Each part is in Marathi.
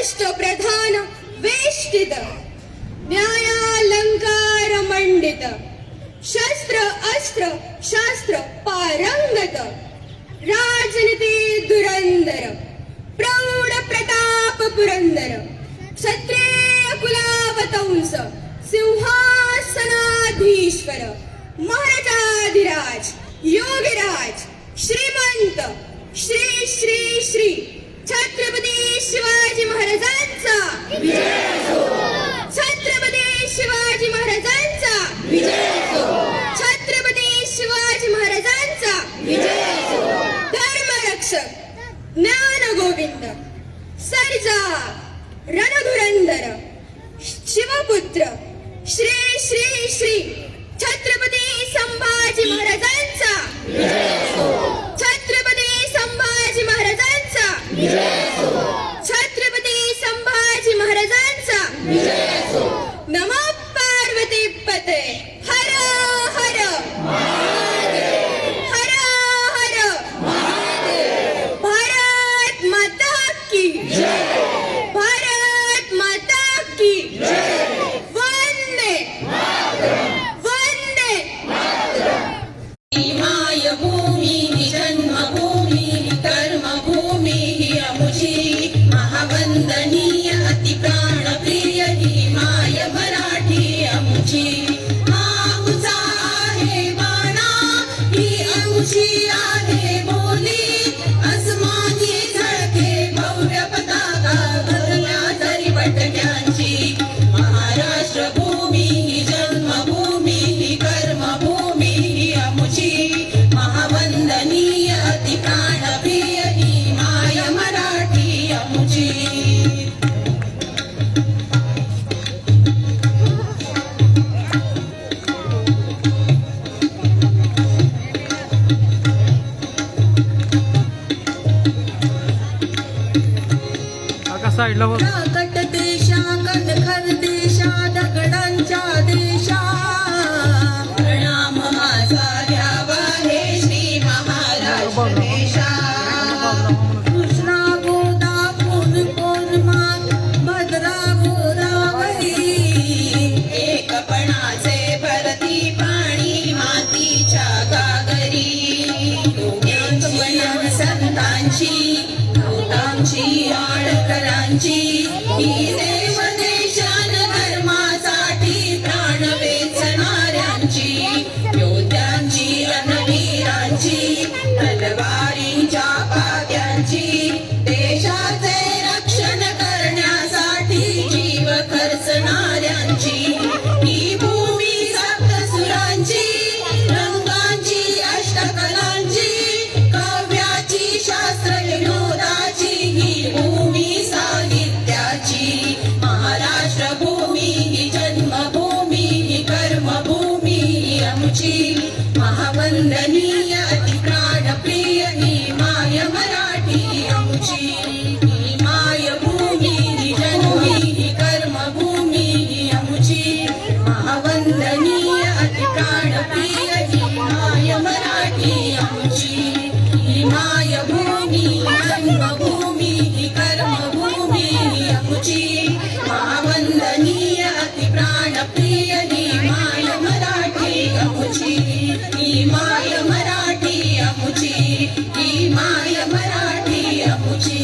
अष्टप्रधान वेष्टित न्यायालंकार मंडित शस्त्र अस्त्र शास्त्र पारंगत राजनीती धुरंधर प्रौढ प्रताप पुरंदर क्षत्रिय कुलावतंस सिंहासनाधीश्वर महाराजाधिराज योगीराज श्रीमंत श्री श्री श्री छत्रपती शिवाजी महाराजांचा विजय असो. छत्रपती शिवाजी महाराजांचा विजय असो. छत्रपती शिवाजी महाराजांचा विजय असो. धर्मरक्षक ज्ञानगोविंद सर्जा रणधुरंधर शिवपुत्र श्री श्री श्री छत्रपती संभाजी महाराजांचा विजय असो. छत्रपती संभाजी महाराजांचा विजय असो. छत्रपती संभाजी महाराजांचा विजय असो. नमो पार्वती पते हर हर महादेव हर हर महादेव. भारत माता की जय. भारत माता की जय. वंदे वंदे मायभूमी जन्मभूमी कर्मभूमी अमुची महावंदनीय अति प्राणप्रिय ही माय मराठी अमुची. आमचा आहे बाणा ही अमुची आहे बोली अस्मानी झळके भव्य पताका गगना तरी पटक्यांची. महाराष्ट्र भूमी ही जन्मभूमी ही कर्मभूमी ही अमुची महावंदनीय अति प्राणप्रिय ही माय मराठी अमुची. साईडला बघ. कट देशा कणखर देशा दगडांच्या देशा प्रणाम माझा घ्यावा हे श्री महाराष्ट्र देशा. कृष्णा गोदापूर कोरमान भद्रा गोदावरी एकपणाचे भरती पाणी मातीच्या गागरी. योग्यांची संतांची भूतांची आडकरांची ही देव देशान धर्मासाठी प्राण वेचणाऱ्यांची योद्ध्यांची रणवीरांची तलवारीच्या पात्यांची देशाचे रक्षण करण्यासाठी जीव खर्चणाऱ्यांची ही भूमी सप्तसुरांची रंगांची अष्टकलांची काव्याची शास्त्र विनोदाची ही भूमी साहित्याची. महाराष्ट्र भूमी ही जन्मभूमी ही कर्मभूमी ही अमुची महावंदनीय अति प्राणप्रिय ही माय मराठी अमुची. ही माय भूमी ही जन्मी ही कर्मभूमी ही अमुची महावंदनीय अति प्राणप्रिय ही माय मराठी अमुची. ही माय भूमी जन्मभूमी ही कर्मभूमी ही अमुची महावंदनीय अति प्राणप्रिय ही माय मराठी अमुची. ही माय मराठी अमुची. ही माय मराठी अमुची.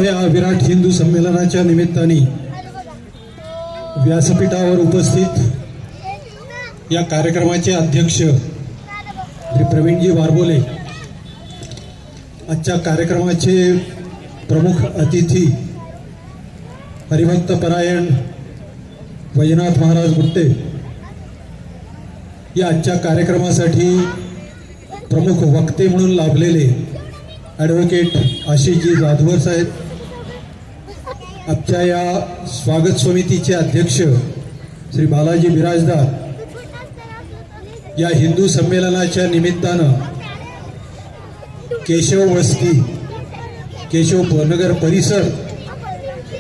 या विराट हिंदू संमेलनाच्या निमित्ताने व्यासपीठावर उपस्थित या कार्यक्रमाचे अध्यक्ष श्री प्रवीणजी वारबोले, आजच्या कार्यक्रमाचे प्रमुख अतिथी हरिभक्त परायण वैजनाथ महाराज गुट्टे, या आजच्या कार्यक्रमासाठी प्रमुख वक्ते म्हणून लाभलेले ॲडव्होकेट आशिषजी जाधवर साहेब, आजच्या या स्वागत समितीचे अध्यक्ष श्री बालाजी बिराजदार, या हिंदू संमेलनाच्या निमित्तानं केशव वस्ती, केशव नगर परिसर,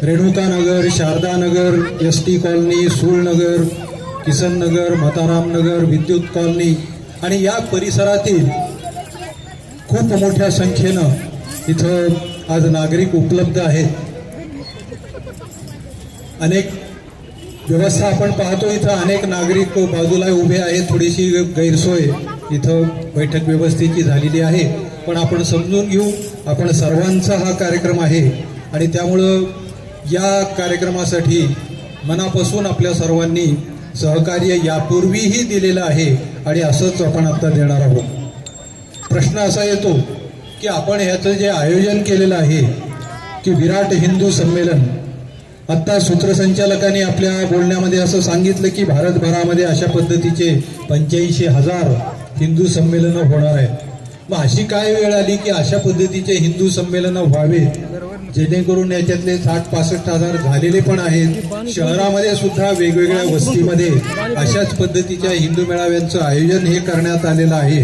रेणुकानगर, शारदानगर, एस.टी. कॉलनी, सूळनगर, किसननगर, मतारामनगर, विद्युत कॉलनी आणि या परिसरातील खूप मोठ्या संख्येनं इथं आज नागरिक उपलब्ध आहेत. अनेक व्यवस्था आपण पाहतो, इथं अनेक नागरिक बाजूला उभे आहेत. थोडीशी गैरसोय इथं बैठक व्यवस्थेची झालेली आहे, पण आपण समजून घेऊ, आपण सर्वांचा हा कार्यक्रम आहे आणि त्यामुळं या कार्यक्रमासाठी मनापासून आपल्या सर्वांनी सहकार्य यापूर्वीही दिलेलं आहे आणि असंच आपण आता देणार आहोत. प्रश्न असा येतो की आपण ह्याचं जे आयोजन केलेलं आहे की विराट हिंदू संमेलन, आत्ता सूत्रसंचालकांनी आपल्या बोलण्यामध्ये असं सांगितलं की भारतभरामध्ये अशा पद्धतीचे 85,000 हिंदू संमेलनं होणार आहेत. मग अशी काय वेळ आली की अशा पद्धतीचे हिंदू संमेलनं व्हावे, जेणेकरून याच्यातले 60-65,000 झालेले पण आहेत. शहरामध्ये सुद्धा वेगवेगळ्या वस्तीमध्ये अशाच पद्धतीच्या हिंदू मेळाव्यांचं आयोजन हे करण्यात आलेलं आहे.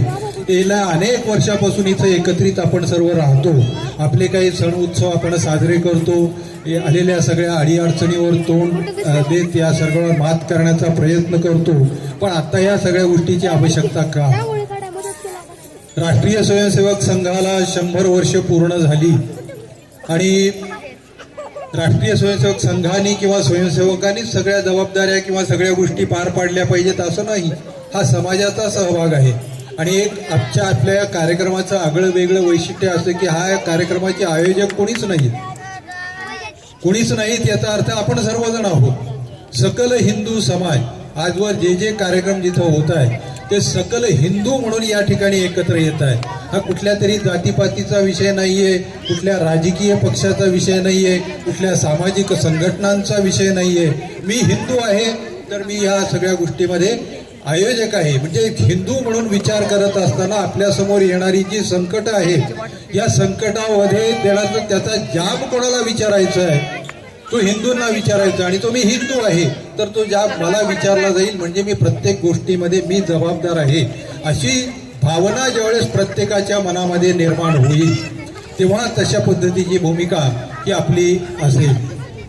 गेल्या अनेक वर्षापासून इथं एकत्रित आपण सर्व राहतो, आपले काही सण उत्सव आपण साजरे करतो, आलेल्या सगळ्या अडीअडचणीवर तोंड देत या सगळ्यावर मात करण्याचा प्रयत्न करतो. पण आता या सगळ्या गोष्टीची आवश्यकता का? राष्ट्रीय स्वयंसेवक संघाला 100 वर्ष पूर्ण झाली आणि राष्ट्रीय स्वयंसेवक संघाने किंवा स्वयंसेवकांनी सगळ्या जबाबदाऱ्या किंवा सगळ्या गोष्टी पार पाडल्या पाहिजेत असं नाही. हा समाजाचा सहभाग आहे आणि एक आपल्या या कार्यक्रमाचं आगळं वेगळं वैशिष्ट्य असं की हा कार्यक्रमाचे आयोजक कोणीच नाहीत. याचा अर्थ आपण सर्वजण आहोत. सकल हिंदू समाज आजवर जे कार्यक्रम जिथं होत आहे ते सकल हिंदू म्हणून या ठिकाणी एकत्र येत आहे. हा कुठल्या तरी जातीपातीचा विषय नाहीये, कुठल्या राजकीय पक्षाचा विषय नाहीये, कुठल्या सामाजिक संघटनांचा विषय नाहीये. मी हिंदू आहे तर मी या सगळ्या गोष्टीमध्ये आयोजक आहे. म्हणजे हिंदू म्हणून विचार करत असताना आपल्या समोर येणारी जी संकट आहे या संकटामध्ये त्याचा जाब कोणाला विचारायचा आहे? तो हिंदूंना विचारायचा आणि तो मी हिंदू आहे तर तो जाब मला विचारला जाईल. म्हणजे मी प्रत्येक गोष्टीमध्ये मी जबाबदार आहे अशी भावना ज्यावेळेस प्रत्येकाच्या मनामध्ये निर्माण होईल तेव्हा तशा पद्धतीची भूमिका ही आपली असेल.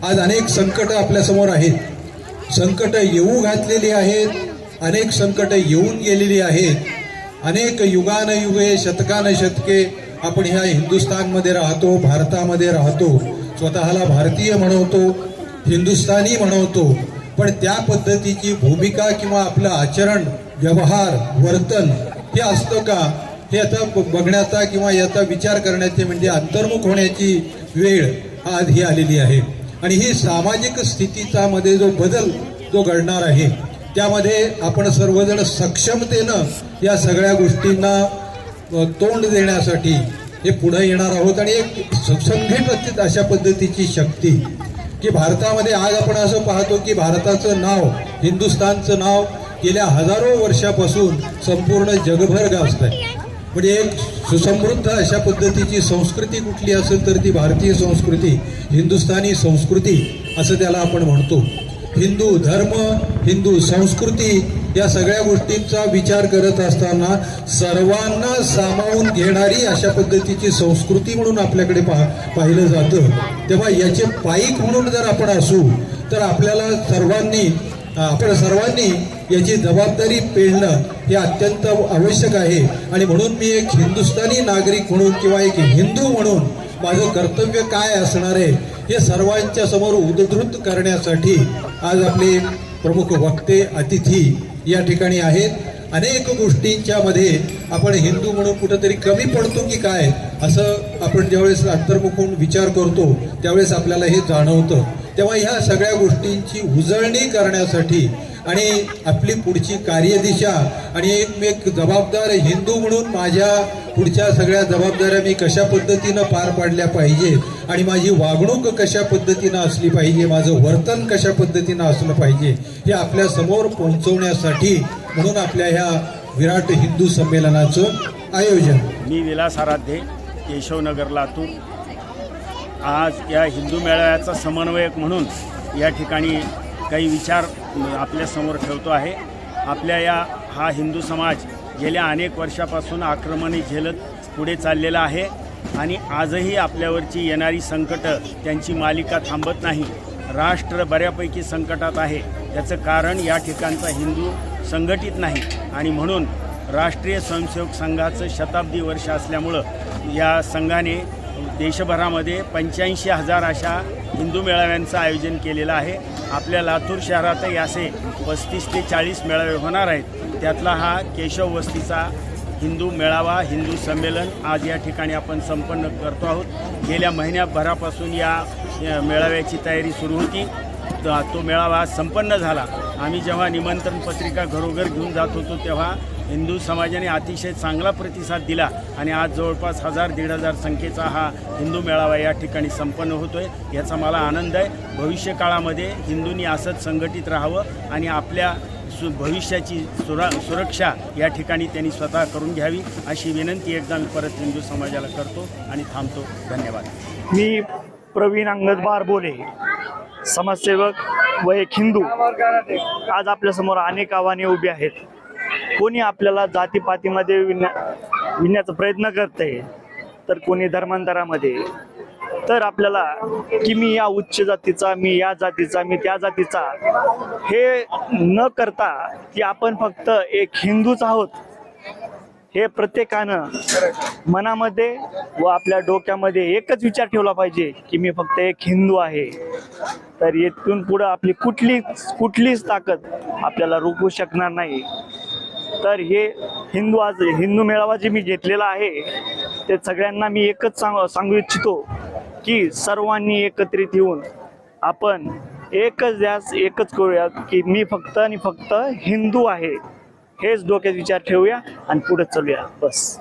आज अनेक संकट आपल्यासमोर आहेत, संकट येऊ घातलेली आहेत, अनेक संकट येऊन गेलेली आहेत. अनेक युगानयुगे शतकानशतके आपण ह्या हिंदुस्थानमध्ये राहतो, भारतामध्ये राहतो, स्वतःला भारतीय म्हणवतो, हिंदुस्थानी म्हणवतो, पण त्या पद्धतीची भूमिका किंवा आपलं आचरण, व्यवहार, वर्तन हे असतं का हे आता बघण्याचा किंवा याचा विचार करण्याचे म्हणजे अंतर्मुख होण्याची वेळ आज ही आलेली आहे. आणि ही सामाजिक स्थितीचा मध्ये जो बदल जो घडणार आहे त्यामध्ये आपण सर्वजण सक्षमतेनं या सगळ्या गोष्टींना तोंड देण्यासाठी हे पुढे येणार आहोत. आणि एक संघटित अशा पद्धतीची शक्ती की भारतामध्ये आज आपण असं पाहतो की भारताचं नाव, हिंदुस्थानचं नाव गेल्या हजारो वर्षापासून संपूर्ण जगभर गाजत आहे. म्हणजे एक सुसमृद्ध अशा पद्धतीची संस्कृती कुठली असेल तर ती भारतीय संस्कृती, हिंदुस्थानी संस्कृती असं त्याला आपण म्हणतो. हिंदू धर्म, हिंदू संस्कृती या सगळ्या गोष्टींचा विचार करत असताना सर्वांना सामावून घेणारी अशा पद्धतीची संस्कृती म्हणून आपल्याकडे पाहिलं जातं. तेव्हा याचे पाईक म्हणून जर आपण असू तर आपण सर्वांनी याची जबाबदारी पेलणं हे अत्यंत आवश्यक आहे. आणि म्हणून मी एक हिंदुस्थानी नागरिक म्हणून किंवा एक हिंदू म्हणून माझं कर्तव्य काय असणार आहे हे सर्वांच्या समोर उद्धृत करण्यासाठी आज आपले प्रमुख वक्ते, अतिथी या ठिकाणी आहेत. अनेक गोष्टींच्या मध्ये आपण हिंदू म्हणून कुठंतरी कमी पडतो की काय असं आपण ज्यावेळेस अंतर्मुख होऊन विचार करतो त्यावेळेस आपल्याला हे जाणवतं. तेव्हा ह्या सगळ्या गोष्टींची उजळणी करण्यासाठी आणि आपली पुढची कार्यदिशा आणि एक जबाबदार हिंदू म्हणून माझ्या पुढच्या सगळ्या जबाबदाऱ्या मी कशा पद्धतीनं पार पाडल्या पाहिजे आणि माझी वागणूक कशा पद्धतीनं असली पाहिजे, माझं वर्तन कशा पद्धतीनं असलं पाहिजे हे आपल्या समोर पोहोचवण्यासाठी म्हणून आपल्या ह्या विराट हिंदू संमेलनाचं आयोजन. मी विलास आराध्ये, केशवनगर, लातूर. आज या हिंदू मेळाव्याचा समन्वयक म्हणून या ठिकाणी काही विचार आपल्यासमोर ठेवतो आहे. आपल्या हा हिंदू समाज गेल्या अनेक वर्षापासून आक्रमणे झेलत पुढे चाललेला आहे आणि आजही आपल्यावरची येणारी संकटं त्यांची मालिका थांबत नाही. राष्ट्र बऱ्यापैकी संकटात आहे. त्याचं कारण या ठिकाणचा हिंदू संघटित नाही आणि म्हणून राष्ट्रीय स्वयंसेवक संघाचं शताब्दी वर्ष असल्यामुळं या संघाने देशभरामध्ये 85,000 अशा हिंदू मेळाव्यांचं आयोजन केलेलं आहे. आपल्या लातूर शहरातही असे 35 ते 40 मेळावे होणार आहेत. त्यातला हा केशव वस्तीचा हिंदू मेळावा, हिंदू संमेलन आज या ठिकाणी आपण संपन्न करतो आहोत. गेल्या महिन्याभरापासून या मेळाव्याची तयारी सुरू होती. तो मेळावा आज संपन्न झाला. आम्ही जेव्हा निमंत्रण पत्रिका घरोघर घेऊन जात होतो तेव्हा हिंदू समाजाने अतिशय चांगला प्रतिसाद दिला आणि आज जवळपास 1,000-1,500 संख्येचा हा हिंदू मेळावा या ठिकाणी संपन्न होतो आहे. याचा मला आनंद आहे. भविष्य काळामध्ये हिंदूंनी असंच संघटित राहावं आणि आपल्या भविष्याची सुरक्षा या ठिकाणी त्यांनी स्वतः करून घ्यावी अशी विनंती एकदा मी परत हिंदू समाजाला करतो आणि थांबतो. धन्यवाद. मी प्रवीण अंगद बारबोले, समाजसेवक व एक हिंदू. आज आपल्यासमोर अनेक आव्हाने उभी आहेत. कोणी आपल्याला जातीपातीमध्ये विण्याचा प्रयत्न करते, तर कोणी धर्मांतरामध्ये. तर आपल्याला की मी या उच्च जातीचा, मी या जातीचा, मी त्या जातीचा, हे न करता की आपण फक्त एक हिंदूच आहोत हे प्रत्येकानं मनामध्ये व आपल्या डोक्यामध्ये एकच विचार ठेवला पाहिजे की मी फक्त एक हिंदू आहे. तर येथून पुढं आपली कुठलीच ताकद आपल्याला रोखू शकणार नाही. तर हे आज हिंदू मेळावा जे मी घेतलेला आहे ते सगळ्यांना मी एकच सांगू इच्छितो की सर्वांनी एकत्रित येऊन आपण एकच करूया की मी फक्त आणि फक्त हिंदू आहे हेच डोक्यात विचार ठेवूया आणि पुढे चालूया. बस.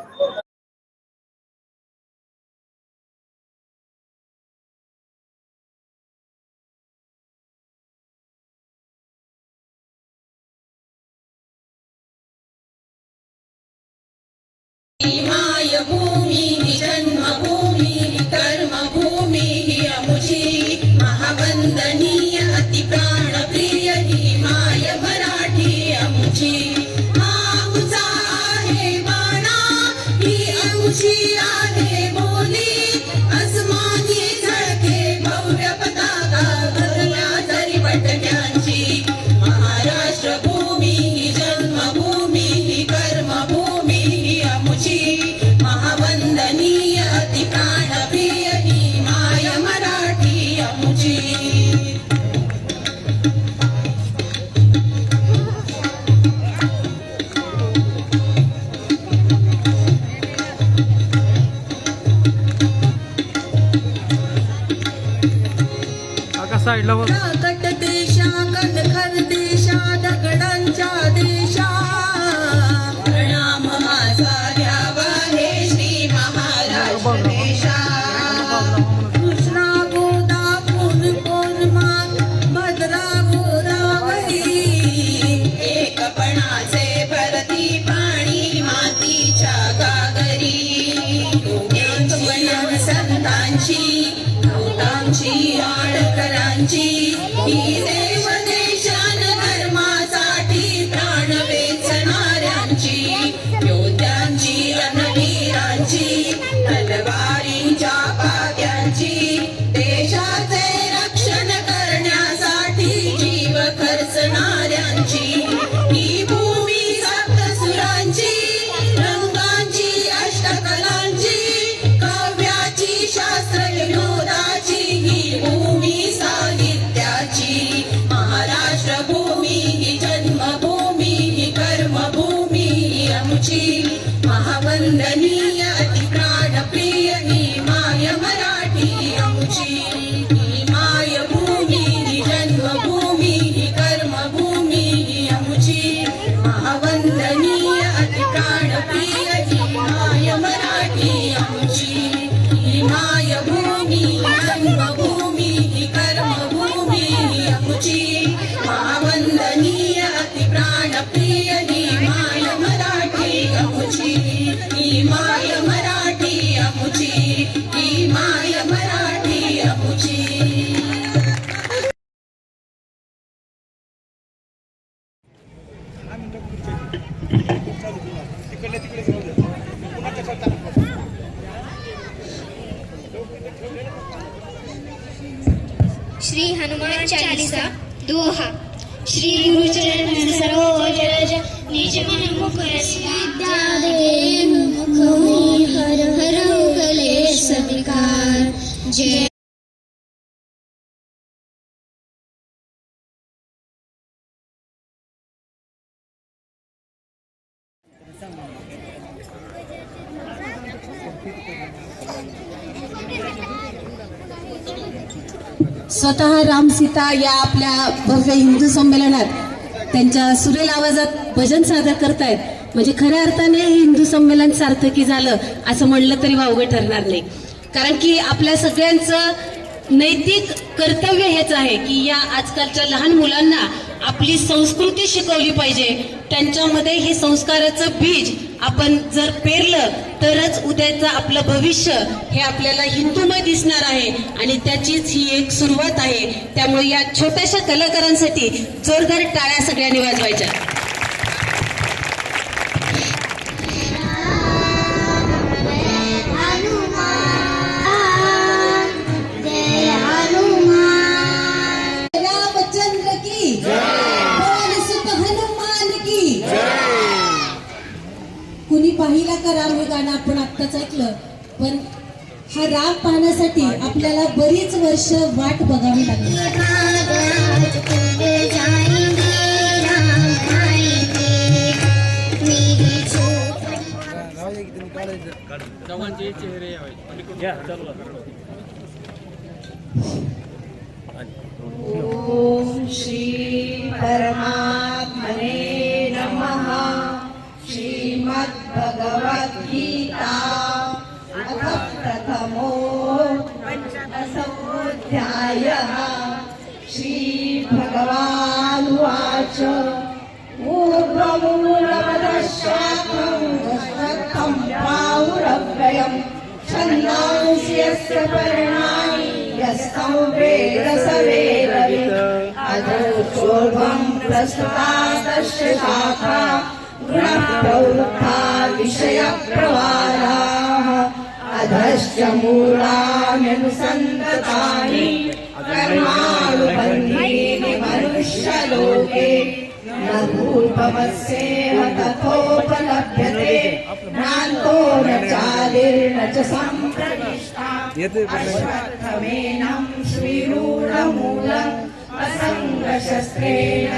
मायभूमी ही जन्मभूमी ही कर्मभूमी ही अमुची महावंदनीय अति प्राणप्रिय ही माय मराठी अमुची. आमचा आहे बाणा ही अमुची आहे बोली अस्मानी झळके भव्य पताका गगना तरी पटक्यांची. महाराष्ट्र भूमी ही जन्मभूमी ही कर्मभूमी ही अमुची महावंदनीय अति प्राणप्रिय ही माय मराठी अमुची. काका साईडला बघ. कट देशा कणखर देशा दगडांच्या देशा प्रणाम माझा घ्यावा हे श्री महाराष्ट्र देशा. कृष्णा गोदावरी पौर्णिमा भद्रा गोदावरी एकपणाचे भरती पाणी मातीच्या गागरी. योग्यांची संतांची भूतांची आडकरांची ही देव देशान धर्मासाठी प्राण वेचणाऱ्यांची योद्ध्यांची रणवीरांची तलवारींच्या पात्यांची देशाचे रक्षण करण्यासाठी जीव खर्चणाऱ्यांची ही भूमी सप्तसुरांची रंगांची अष्टकलांची काव्याची शास्त्र विनोदाची ही भूमी साहित्याची. महाराष्ट्र भूमी ही जन्मभूमी ही कर्मभूमी ही आमची महावंदनीय अति प्राणप्रिय ही माय मराठी आमची. ही माय भूमी ही जन्मभूमी ही कर्मभूमी ही आमची महावंदनीय अति प्राणप्रिय ही माय मराठी आमची. ही माय भूमी जन्मभूमी ही कर्मभूमी ही आमची महावंदनीय अति प्राणप्रिय ही माय मराठी आमची. ही माय मराठी आमची. ही माय मराठी आमची. श्री हनुमान चालीसा दोहा. श्री गुरु चरण सरोज रज निज मन मुकुर विद्या दे मुख हर हर कलेश सविकार जय स्वतः रामसीता या आपल्या भव्य हिंदू संमेलनात त्यांच्या सुरेल आवाजात भजन सादर करतायत, म्हणजे खऱ्या अर्थाने हे हिंदू संमेलन सार्थकी झालं असं म्हणलं तरी वावगं ठरणार नाही. कारण की आपल्या सगळ्यांचं नैतिक कर्तव्य हेच आहे की या आजकालच्या लहान मुलांना आपली संस्कृती शिकवली पाहिजे. त्यांच्यामध्ये हे संस्काराचं बीज आपण जर पेरलं तरच उद्याचं आपलं भविष्य हे आपल्याला हिंदूमय दिसणार आहे आणि त्याचीच ही एक सुरुवात आहे. त्यामुळे या छोट्याशा कलाकारांसाठी जोरदार टाळ्या सगळ्यांनी वाजवायच्या. रामचंद्र की पवन सुत हनुमान की. कुणी पाहिला का राम हे गाणं आपण आत्ताच ऐकलं, पण हा राम पाहण्यासाठी आपल्याला बरीच वर्ष वाट बघावी लागली. ओम श्री परमात्मने नमः. श्रीमद् भगवद गीता अथ प्रथमो पंचदशोऽध्यायः. श्री भगवानुवाच ऊर्ध्वमूलमधश्चात्मं प्राहुरव्ययम् छन्दांसि यस्य पर्णानि यस्तं वेद स वेदवित्. अधोचोर्ध्वं प्रस्तुतास्तस्य शाखा गुणः प्रवृद्धा विषयप्रवादाः. अधश्च मूलान्यनुसन्ततानि कर्मानुबन्धीनि मनुष्यलोके. न भूपमस्येह तथोपलभ्यते नान्तो न चादिर्न च सम्प्रतिष्ठा. अश्वत्थमेनं श्रीरूढमूलम् असङ्गशस्त्रेण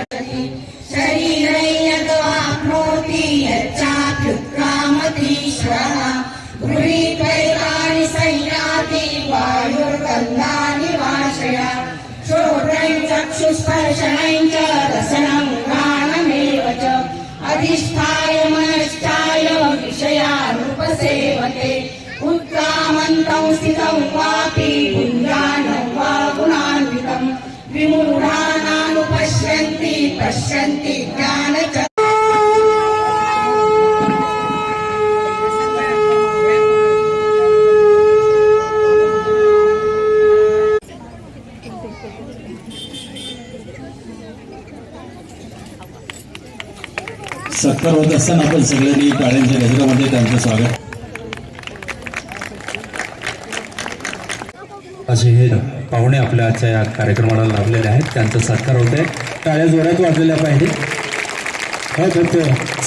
शरीरे यद्वाप्नोति यच्चाप्युत्क्रामतीश्वरः. गृहीत्वैतानि संयाति वायुर्गन्धानि वाशय. श्रोत्रं चक्षुस्पर्शनं च रसनं घ्राणमेव च. अधिष्ठाय मनश्चाय विषयानुपसेवते. उत्क्रामन्तं स्थितं वापि पुञ्जानं वा गुणान्वितं. विमूढानानुपश्यन्ति पश्यन्ति ज्ञानच. सत्कार होत असताना आपण सगळ्यांनी टाळ्यांच्या गजरामध्ये त्यांचं स्वागत. असे हे पाहुणे आपल्या आजच्या या कार्यक्रमाला लाभलेले आहेत, त्यांचा सत्कार होत आहे. टाळ्या जोरात वाजलेल्या पाहिजे. भक्त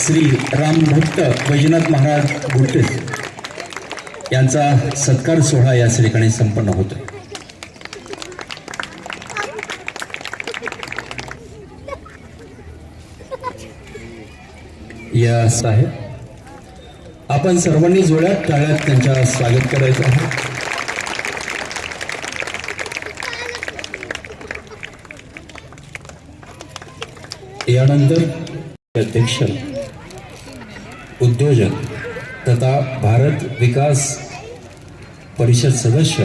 श्री रामभक्त वैजनाथ महाराज गुट्टे यांचा सत्कार सोहळा या ठिकाणी संपन्न होतोय. या साहेब आपण सर्वांनी जोरात टाळ्यात त्यांच्या स्वागत करायचं आहे. यानंतर अध्यक्ष उद्योजक तथा भारत विकास परिषद सदस्य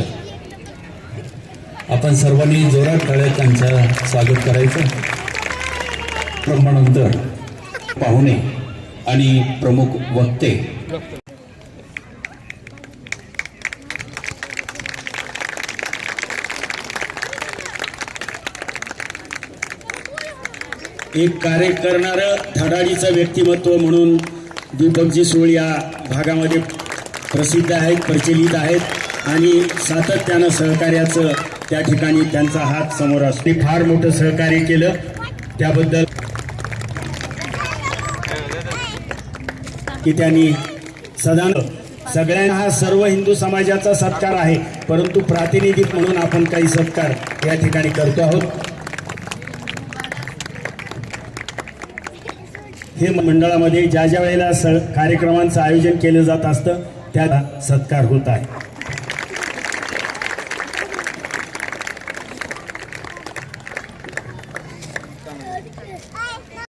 आपण सर्वांनी जोरात टाळ्यात त्यांचं स्वागत करायचं. नंतर पाहुणे आणि प्रमुख वक्ते एक कार्य करणारं धडाडीचं व्यक्तिमत्व म्हणून दीपकजी सोळ या भागामध्ये प्रसिद्ध आहेत, प्रचलित आहेत आणि सातत्यानं सहकार्याचं त्या ठिकाणी त्यांचा हात समोर असतो. फार मोठं सहकार्य केलं त्याबद्दल की त्यांनी सगळ्यांना हा सर्व हिंदू समाजाचा सत्कार आहे, परंतु प्रातिनिधिक म्हणून आपण काही सत्कार या ठिकाणी करतो आहोत. हे मंडळामध्ये ज्या ज्या वेळेला कार्यक्रमांचं आयोजन केलं जात असतं त्या सत्कार होत आहे.